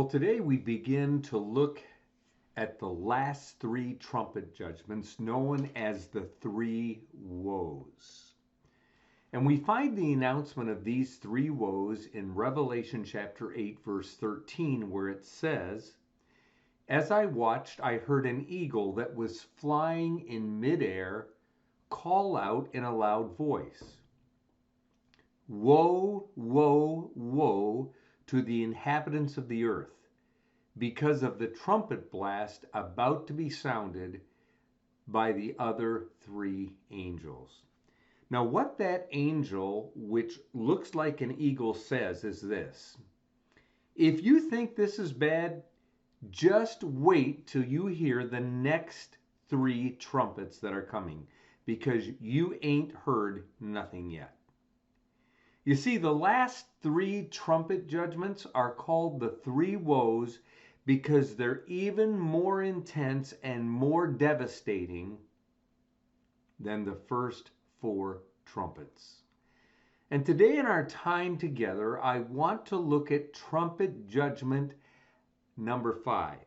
Well, today we begin to look at the last three trumpet judgments known as the three woes. And we find the announcement of these three woes in Revelation chapter 8, verse 13, where it says, "As I watched, I heard an eagle that was flying in midair call out in a loud voice, 'Woe, woe, woe to the inhabitants of the earth, because of the trumpet blast about to be sounded by the other three angels.'" Now, what that angel, which looks like an eagle, says is this: if you think this is bad, just wait till you hear the next three trumpets that are coming, because you ain't heard nothing yet. You see, the last three trumpet judgments are called the three woes because they're even more intense and more devastating than the first four trumpets. And today in our time together, I want to look at trumpet judgment number 5,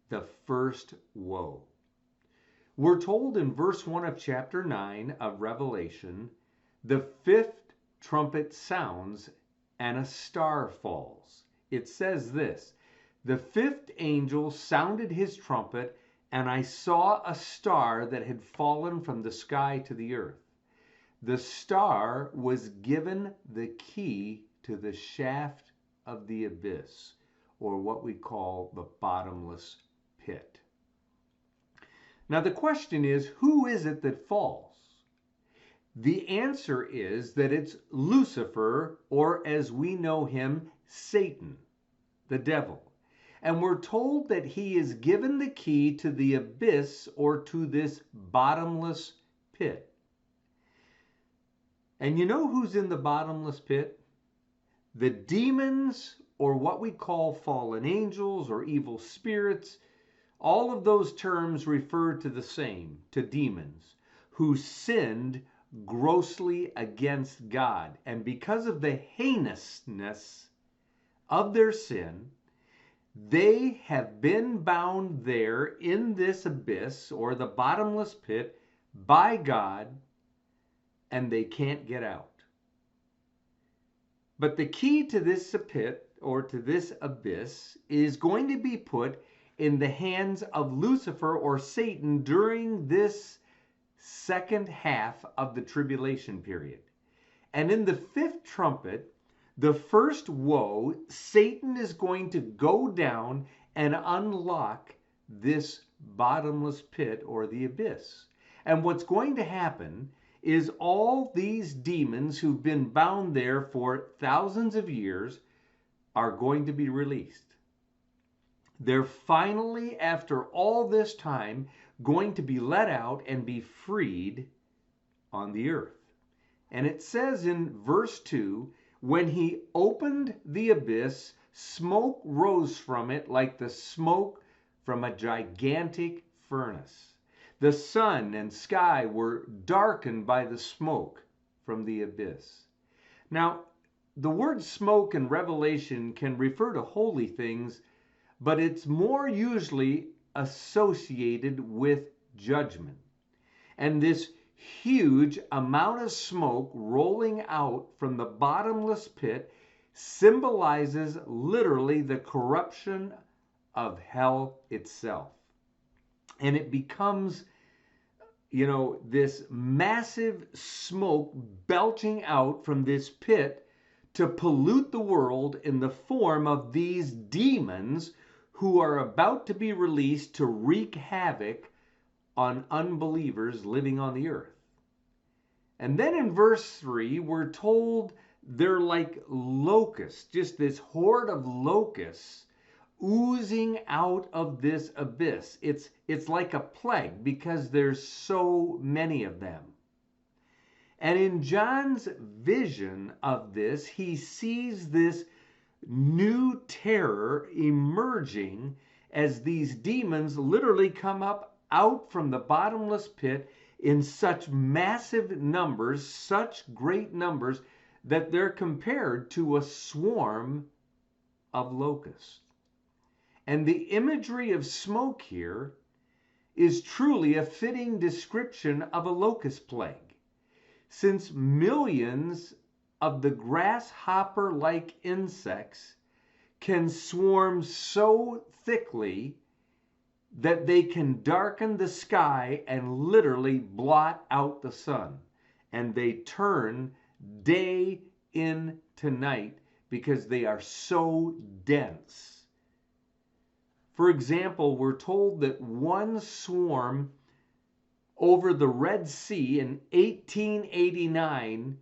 the first woe. We're told in verse 1 of chapter 9 of Revelation, the fifth trumpet sounds and a star falls. It says this: "The fifth angel sounded his trumpet, and I saw a star that had fallen from the sky to the earth. The star was given the key to the shaft of the abyss," or what we call the bottomless pit. Now the question is, who is it that falls? The answer is that it's Lucifer, or as we know him, Satan, the devil. And we're told that he is given the key to the abyss, or to this bottomless pit. And you know who's in the bottomless pit? The demons, or what we call fallen angels or evil spirits. All of those terms refer to the same, to demons, who sinned grossly against God. And because of the heinousness of their sin, they have been bound there in this abyss, or the bottomless pit, by God, and they can't get out. But the key to this pit, or to this abyss, is going to be put in the hands of Lucifer, or Satan, during this second half of the tribulation period. And in the fifth trumpet, the first woe, Satan is going to go down and unlock this bottomless pit, or the abyss. And what's going to happen is all these demons who've been bound there for thousands of years are going to be released. They're finally, after all this time, going to be let out and be freed on the earth. And it says in verse 2, "When he opened the abyss, smoke rose from it like the smoke from a gigantic furnace. The sun and sky were darkened by the smoke from the abyss." Now, the word smoke in Revelation can refer to holy things, but it's more usually associated with judgment. And this huge amount of smoke rolling out from the bottomless pit symbolizes literally the corruption of hell itself. And it becomes, this massive smoke belching out from this pit to pollute the world in the form of these demons who are about to be released to wreak havoc on unbelievers living on the earth. And then in verse 3, we're told they're like locusts, just this horde of locusts oozing out of this abyss. It's like a plague because there's so many of them. And in John's vision of this, he sees this new terror emerging as these demons literally come up out from the bottomless pit in such massive numbers, such great numbers, that they're compared to a swarm of locusts. And the imagery of smoke here is truly a fitting description of a locust plague, since millions of the grasshopper-like insects can swarm so thickly that they can darken the sky and literally blot out the sun. And they turn day into night because they are so dense. For example, we're told that one swarm over the Red Sea in 1889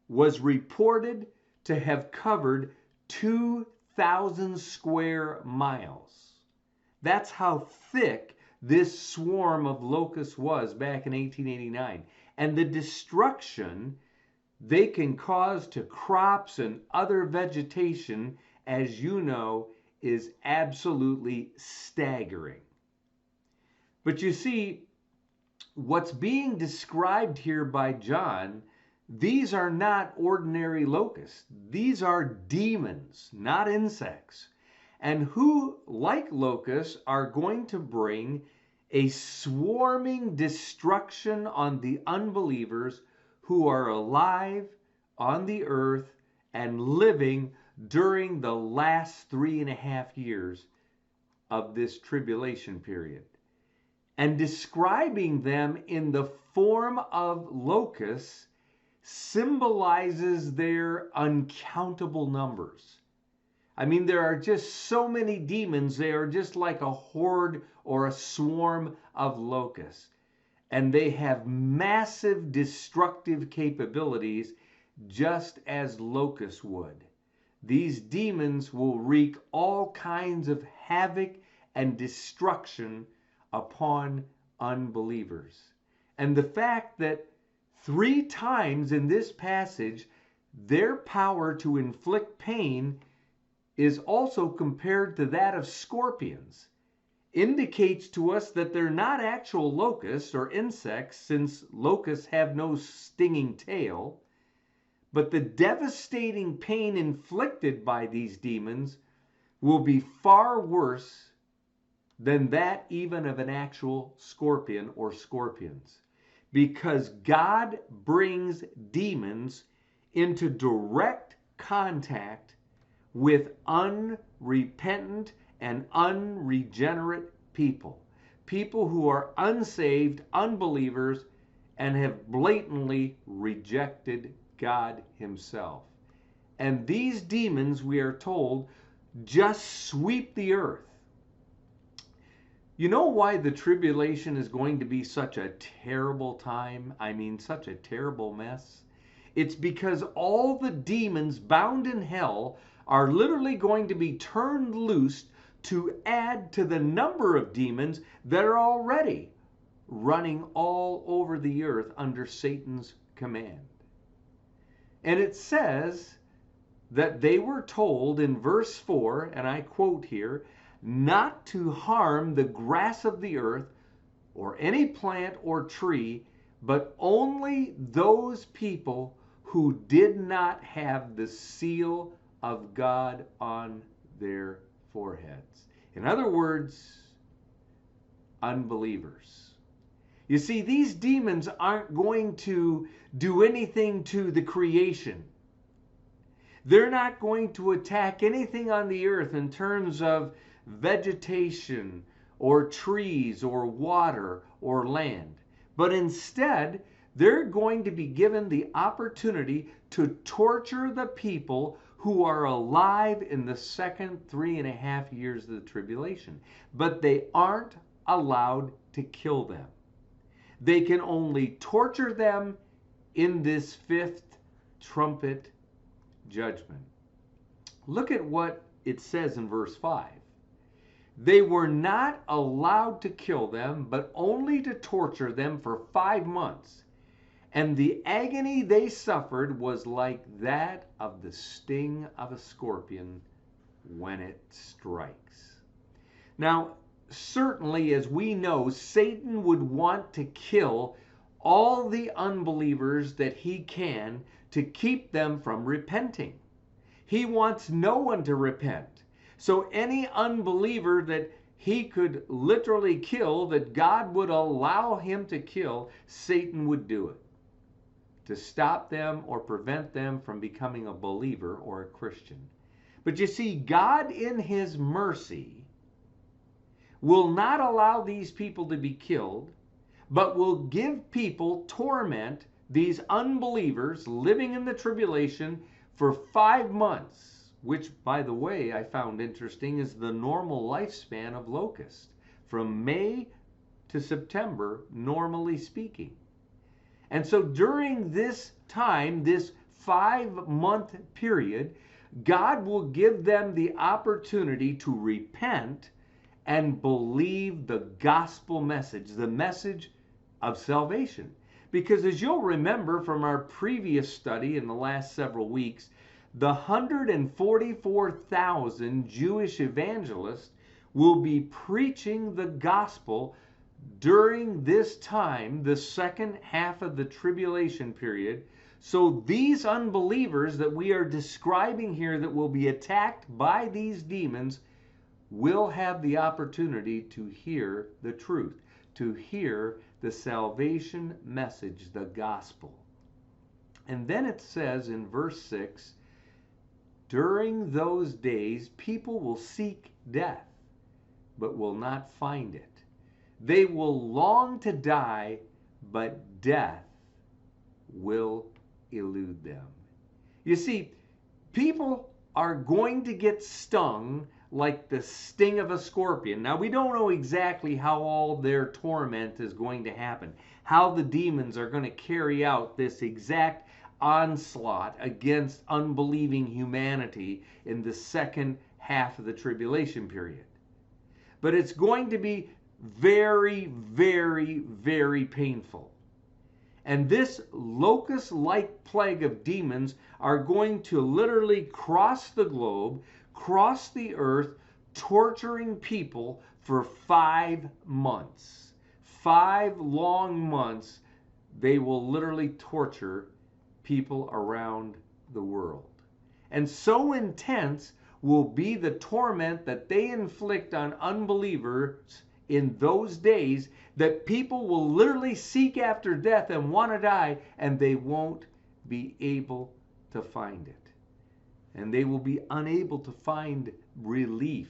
was reported to have covered 2,000 square miles. That's how thick this swarm of locusts was back in 1889. And the destruction they can cause to crops and other vegetation, as you know, is absolutely staggering. But you see, what's being described here by John, these are not ordinary locusts. These are demons, not insects. And who, like locusts, are going to bring a swarming destruction on the unbelievers who are alive on the earth and living during the last 3.5 years of this tribulation period. And describing them in the form of locusts symbolizes their uncountable numbers. I mean, there are just so many demons, they are just like a horde or a swarm of locusts. And they have massive destructive capabilities, just as locusts would. These demons will wreak all kinds of havoc and destruction upon unbelievers. And the fact that 3 times in this passage, their power to inflict pain is also compared to that of scorpions, indicates to us that they're not actual locusts or insects, since locusts have no stinging tail, but the devastating pain inflicted by these demons will be far worse than that even of an actual scorpion or scorpions, because God brings demons into direct contact with unrepentant and unregenerate people. People who are unsaved, unbelievers, and have blatantly rejected God Himself. And these demons, we are told, just sweep the earth. You know why the tribulation is going to be such a terrible time? I mean, such a terrible mess? It's because all the demons bound in hell are literally going to be turned loose to add to the number of demons that are already running all over the earth under Satan's command. And it says that they were told in verse 4, and I quote here, not to harm the grass of the earth or any plant or tree, but only those people who did not have the seal of God on their foreheads. In other words, unbelievers. You see, these demons aren't going to do anything to the creation. They're not going to attack anything on the earth in terms of vegetation or trees or water or land. But instead, they're going to be given the opportunity to torture the people who are alive in the second 3.5 years of the tribulation. But they aren't allowed to kill them. They can only torture them in this 5th trumpet judgment. Look at what it says in verse 5. They were not allowed to kill them, but only to torture them for 5 months. And the agony they suffered was like that of the sting of a scorpion when it strikes. Now, certainly, as we know, Satan would want to kill all the unbelievers that he can to keep them from repenting. He wants no one to repent. So any unbeliever that he could literally kill, that God would allow him to kill, Satan would do it to stop them or prevent them from becoming a believer or a Christian. But you see, God in his mercy will not allow these people to be killed, but will give people torment, these unbelievers living in the tribulation, for 5 months, which, by the way, I found interesting, is the normal lifespan of locusts, from May to September, normally speaking. And so during this time, this 5-month period, God will give them the opportunity to repent and believe the gospel message, the message of salvation. Because as you'll remember from our previous study in the last several weeks, the 144,000 Jewish evangelists will be preaching the gospel during this time, the second half of the tribulation period. So these unbelievers that we are describing here that will be attacked by these demons will have the opportunity to hear the truth, to hear the salvation message, the gospel. And then it says in verse 6, during those days, people will seek death, but will not find it. They will long to die, but death will elude them. You see, people are going to get stung like the sting of a scorpion. Now, we don't know exactly how all their torment is going to happen, how the demons are going to carry out this exact onslaught against unbelieving humanity in the second half of the tribulation period. But it's going to be very, very, very painful. And this locust-like plague of demons are going to literally cross the globe, cross the earth, torturing people for 5 months. 5 long months, they will literally torture people around the world. And so intense will be the torment that they inflict on unbelievers in those days that people will literally seek after death and want to die, and they won't be able to find it. And they will be unable to find relief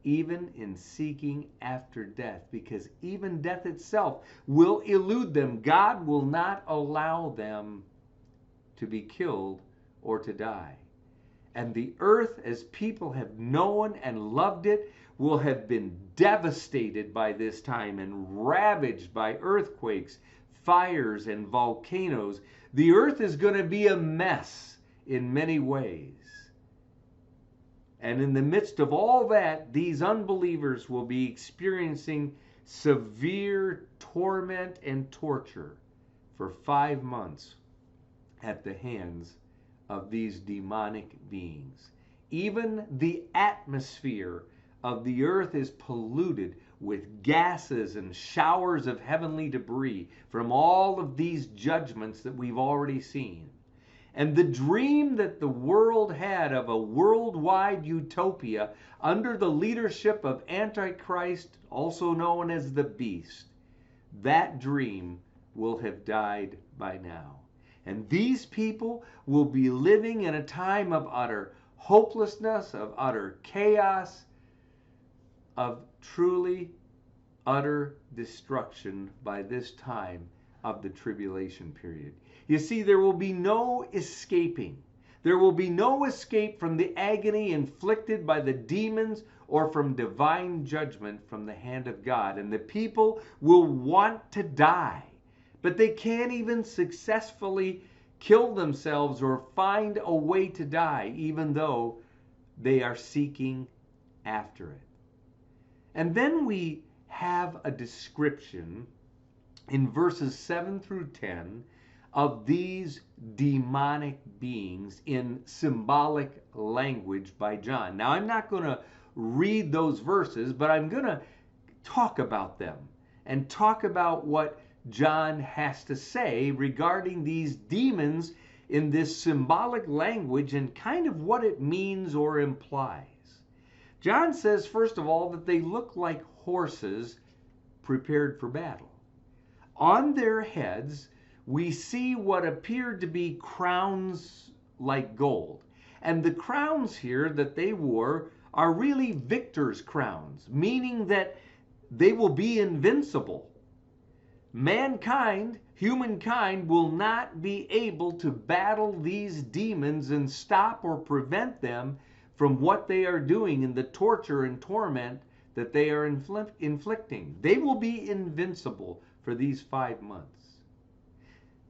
even in seeking after death, because even death itself will elude them. God will not allow them to be killed or to die. And the earth, as people have known and loved it, will have been devastated by this time and ravaged by earthquakes, fires, and volcanoes. The earth is going to be a mess in many ways. And in the midst of all that, these unbelievers will be experiencing severe torment and torture for 5 months at the hands of these demonic beings. Even the atmosphere of the earth is polluted with gases and showers of heavenly debris from all of these judgments that we've already seen. And the dream that the world had of a worldwide utopia under the leadership of Antichrist, also known as the Beast, that dream will have died by now. And these people will be living in a time of utter hopelessness, of utter chaos, of truly utter destruction by this time of the tribulation period. You see, there will be no escaping. There will be no escape from the agony inflicted by the demons or from divine judgment from the hand of God. And the people will want to die, but they can't even successfully kill themselves or find a way to die, even though they are seeking after it. And then we have a description in verses 7 through 10 of these demonic beings in symbolic language by John. Now, I'm not going to read those verses, but I'm going to talk about them and talk about what John has to say regarding these demons in this symbolic language and kind of what it means or implies. John says, first of all, that they look like horses prepared for battle. On their heads, we see what appeared to be crowns like gold. And the crowns here that they wore are really victor's crowns, meaning that they will be invincible. Mankind, humankind, will not be able to battle these demons and stop or prevent them from what they are doing in the torture and torment that they are inflicting. They will be invincible for these 5 months.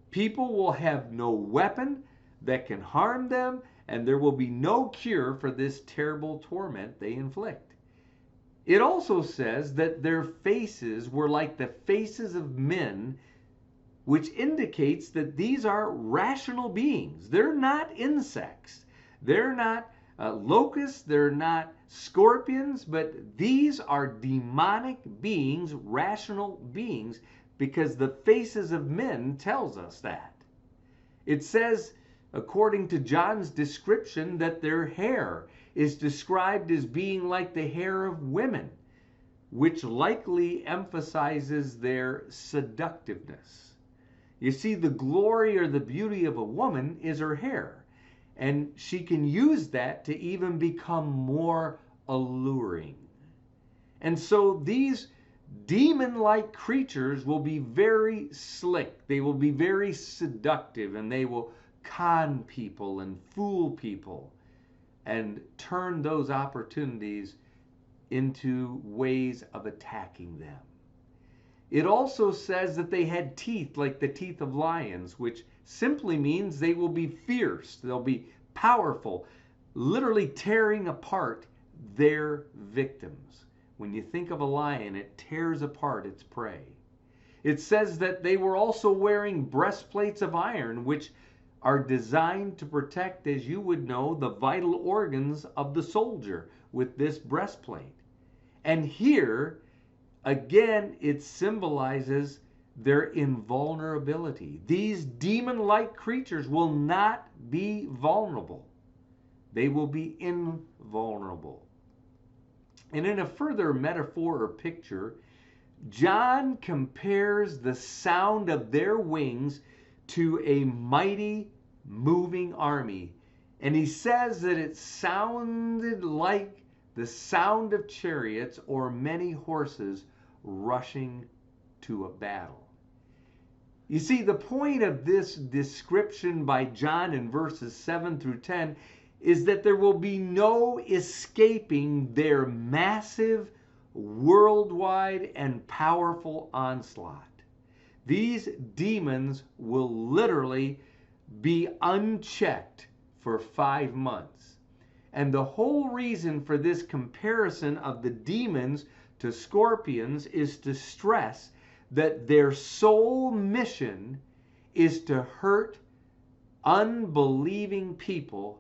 People will have no weapon that can harm them, and there will be no cure for this terrible torment they inflict. It also says that their faces were like the faces of men, which indicates that these are rational beings. They're not insects. They're not locusts. They're not scorpions, but these are demonic beings, rational beings, because the faces of men tells us that. It says, according to John's description, that their hair is described as being like the hair of women, which likely emphasizes their seductiveness. You see, the glory or the beauty of a woman is her hair, and she can use that to even become more alluring. And so these demon-like creatures will be very slick. They will be very seductive, and they will con people and fool people and turn those opportunities into ways of attacking them. It also says that they had teeth like the teeth of lions, which simply means they will be fierce, they'll be powerful, literally tearing apart their victims. When you think of a lion, it tears apart its prey. It says that they were also wearing breastplates of iron, which are designed to protect, as you would know, the vital organs of the soldier with this breastplate. And here, again, it symbolizes their invulnerability. These demon-like creatures will not be vulnerable. They will be invulnerable. And in a further metaphor or picture, John compares the sound of their wings to a mighty moving army. And he says that it sounded like the sound of chariots or many horses rushing to a battle. You see, the point of this description by John in verses 7 through 10 is that there will be no escaping their massive, worldwide, and powerful onslaught. These demons will literally be unchecked for 5 months. And the whole reason for this comparison of the demons to scorpions is to stress that their sole mission is to hurt unbelieving people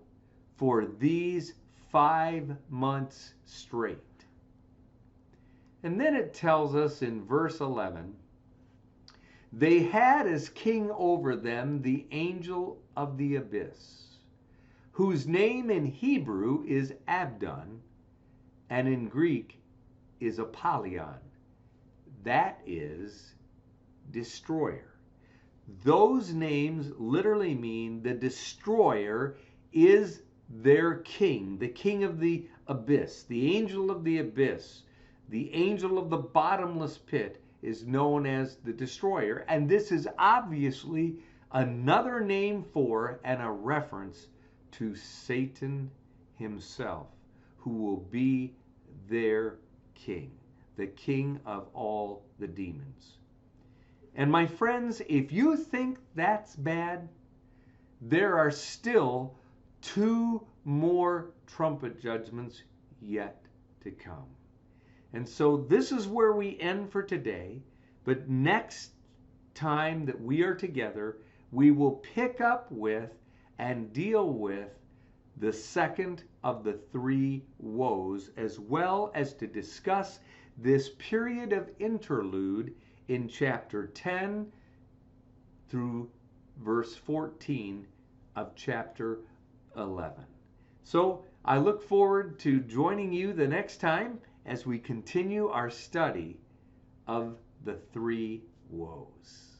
for these 5 months straight. And then it tells us in verse 11, they had as king over them the angel of the abyss, whose name in Hebrew is Abdon, and in Greek is Apollyon. That is destroyer. Those names literally mean the destroyer is their king, the king of the abyss, the angel of the abyss, the angel of the bottomless pit is known as the destroyer. And this is obviously another name for and a reference to Satan himself, who will be their king, the king of all the demons. And my friends, if you think that's bad, there are still 2 more trumpet judgments yet to come. And so this is where we end for today. But next time that we are together, we will pick up with and deal with the second of the 3 woes, as well as to discuss this period of interlude in chapter 10 through verse 14 of chapter 11. So I look forward to joining you the next time as we continue our study of the three woes.